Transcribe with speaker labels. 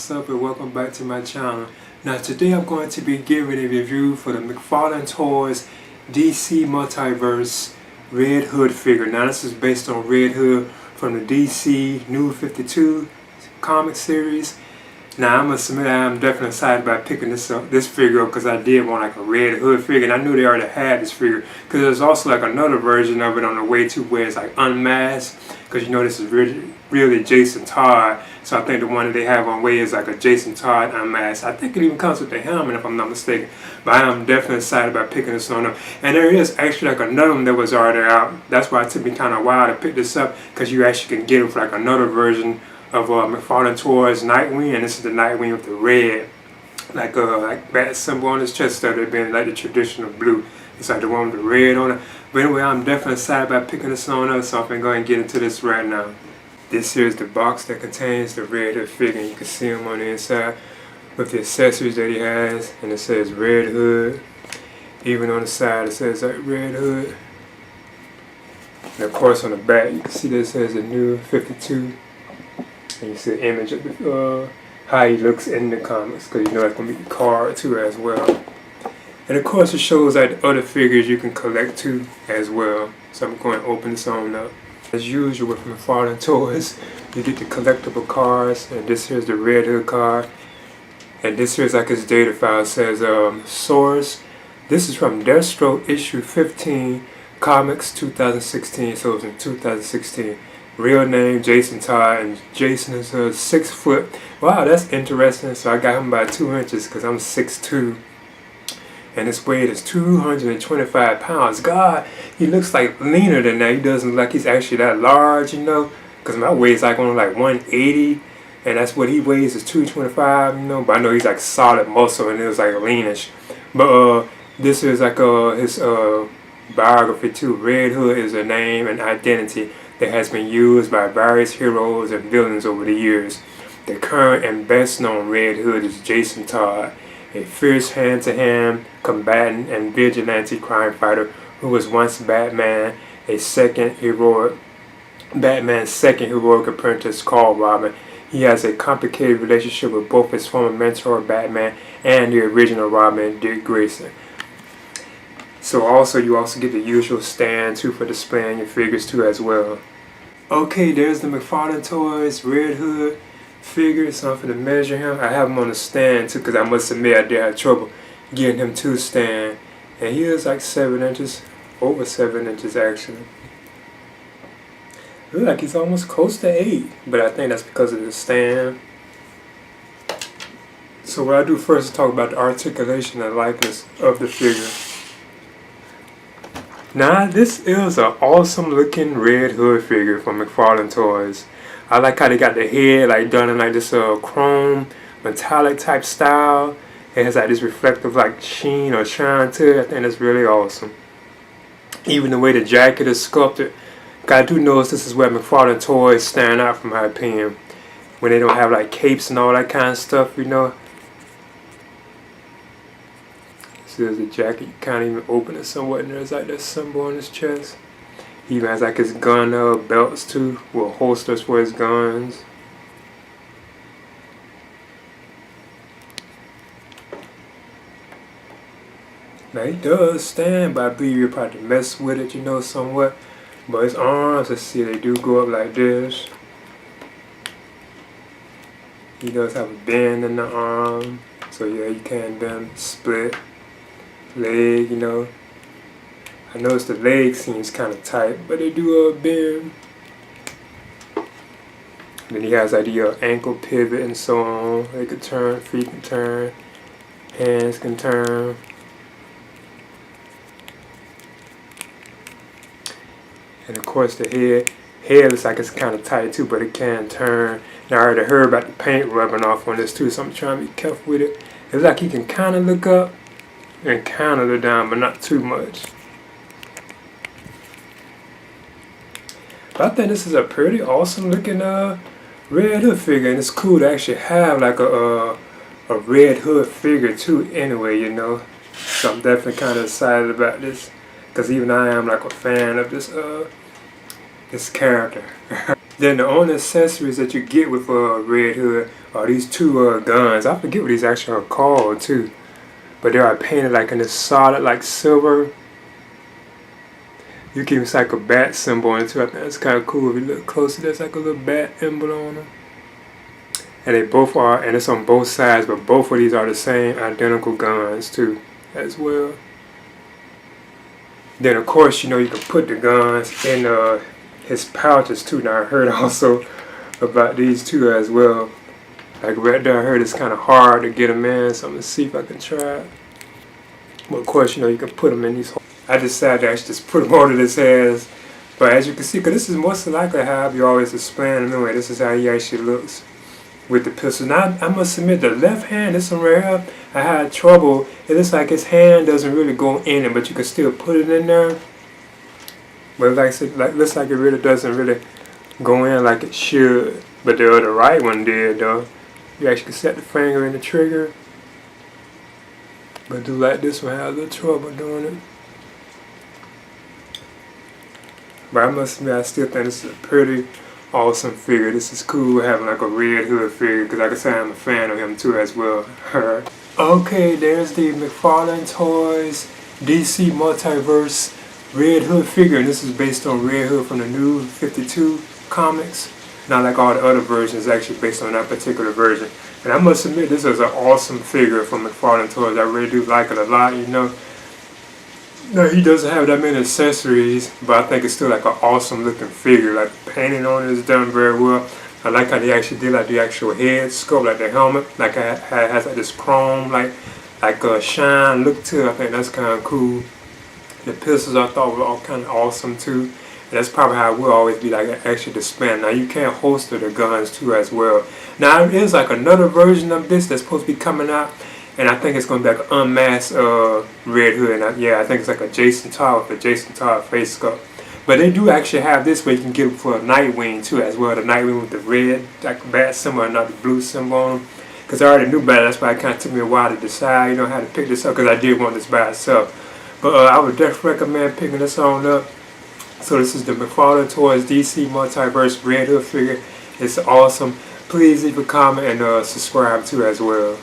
Speaker 1: what's up and welcome back to my channel. Now today I'm going to be giving a review for the McFarlane Toys DC Multiverse Red Hood figure. Now this is based on Red Hood from the DC New 52 comic series. Now I must admit I'm definitely excited about picking this figure up because I did want like a Red Hood figure, and I knew they already had this figure because there's also like another version of it on the way too where it's like unmasked, because you know this is really Jason Todd. So I think the one that they have on way is like a Jason Todd unmasked. I think it even comes with the helmet if I'm not mistaken. But I am definitely excited about picking this one up. And there is actually like another one that was already out. That's why it took me kind of a while to pick this up, because you actually can get it for like another version of McFarlane Toys Nightwing, and this is the Nightwing with the red like bat symbol on his chest instead of being like the traditional blue. It's like the one with the red on it. But anyway, I'm definitely excited about picking this one up, so I'm going to go ahead and get into this right now. This here is the box that contains the Red Hood figure. You can see him on the inside with the accessories that he has, and it says Red Hood. Even on the side it says like Red Hood. And of course on the back you can see that it says the New 52. And you see the image of how he looks in the comics, because you know that's going to be the card too as well. And of course it shows like the other figures you can collect too as well. So I'm going to open this on up. As usual with McFarlane Toys, you get the collectible cards, and this here's the Red Hood card. And this here's like his data file. It says source. This is from Deathstroke issue 15, comics 2016, so it was in 2016. Real name Jason Todd, and Jason is 6 foot. Wow, that's interesting. So I got him by 2 inches because I'm 6'2", and his weight is 225 pounds. God, he looks like leaner than that. He doesn't look like he's actually that large, you know, because my weight's like only like 180, and that's what he weighs is 225, you know. But I know he's like solid muscle, and it was like leanish. But this is like his biography too. Red Hood is a name and identity that has been used by various heroes and villains over the years. The current and best known Red Hood is Jason Todd, a fierce hand-to-hand combatant and vigilante crime fighter who was once Batman's second heroic apprentice called Robin. He has a complicated relationship with both his former mentor Batman and the original Robin, Dick Grayson. So you also get the usual stand too for displaying your figures too as well. Okay, there's the McFarlane Toys Red Hood figure. So I'm going to measure him. I have him on the stand too, because I must admit I did have trouble getting him to stand. And he is like 7 inches, over 7 inches actually. Looks like he's almost close to 8, but I think that's because of the stand. So what I do first is talk about the articulation and likeness of the figure. Now this is an awesome looking Red Hood figure from McFarlane Toys. I like how they got the head like done in like this chrome metallic type style. It has like this reflective like sheen or shine to it. I think that's really awesome. Even the way the jacket is sculpted. I do notice this is where McFarlane Toys stand out from my opinion. When they don't have like capes and all that kind of stuff, you know. There's the jacket, you can't even open it somewhat, and there's like that symbol on his chest. He even has like his gun belts too, with holsters for his guns. Now he does stand, but I believe you're probably mess with it, you know, somewhat. But his arms, let's see, they do go up like this. He does have a bend in the arm, so yeah, you can bend, split. Leg, you know. I noticed the leg seems kind of tight, but they do bend. Then he has like the ankle pivot and so on. They can turn, feet can turn, hands can turn. And of course the head looks like it's kind of tight too, but it can turn. Now I already heard about the paint rubbing off on this too, so I'm trying to be careful with it. It looks like he can kind of look up and kind of look down, but not too much. But I think this is a pretty awesome looking Red Hood figure, and it's cool to actually have like a Red Hood figure too anyway, you know. So I'm definitely kind of excited about this, because even I am like a fan of this character. Then the only accessories that you get with Red Hood are these two guns. I forget what these actually are called too, but they are painted like in this solid like silver. You can see like a bat symbol on it too. I think that's kind of cool. If you look closer, there's like a little bat emblem on them. And they both are, and it's on both sides, but both of these are the same identical guns too, as well. Then of course, you know, you can put the guns in his pouches too. Now I heard also about these two as well. Like right there, I heard it's kind of hard to get them in, so I'm gonna see if I can try it. But of course, you know, you can put them in these holes. I decided to actually just put them onto his hands. But as you can see, because this is most likely how you always explain him anyway, this is how he actually looks with the pistol. Now, I must admit, the left hand, this one right here, I had trouble. It looks like his hand doesn't really go in it, but you can still put it in there. But like I said, looks like it really doesn't really go in like it should. But the other right one did, though. You actually can set the finger in the trigger. But do like this one, have a little trouble doing it. But I must admit, I still think this is a pretty awesome figure. This is cool having like a Red Hood figure, because like I said, I'm a fan of him too as well. Okay, there's the McFarlane Toys DC Multiverse Red Hood figure, and this is based on Red Hood from the New 52 comics. Not like all the other versions, actually based on that particular version. And I must admit, this is an awesome figure from McFarlane Toys. I really do like it a lot, you know. No, he doesn't have that many accessories, but I think it's still like an awesome looking figure. Like the painting on it is done very well. I like how they actually did like the actual head sculpt, like the helmet, like it has like this chrome, like a shine look to it. I think that's kind of cool. The pistols I thought were all kind of awesome too. And that's probably how it will always be, like actually display. Now you can holster the guns too as well. Now there is like another version of this that's supposed to be coming out. And I think it's going to be like an unmasked Red Hood. And I think it's like a Jason Todd with a Jason Todd face sculpt. But they do actually have this where you can get it for a Nightwing too as well. The Nightwing with the red, like bat symbol and not the blue symbol on them. Because I already knew about it. That's why it kind of took me a while to decide, you know, how to pick this up. Because I did want this by itself. But I would definitely recommend picking this on up. So this is the McFarlane Toys DC Multiverse Red Hood figure. It's awesome. Please leave a comment and subscribe too as well.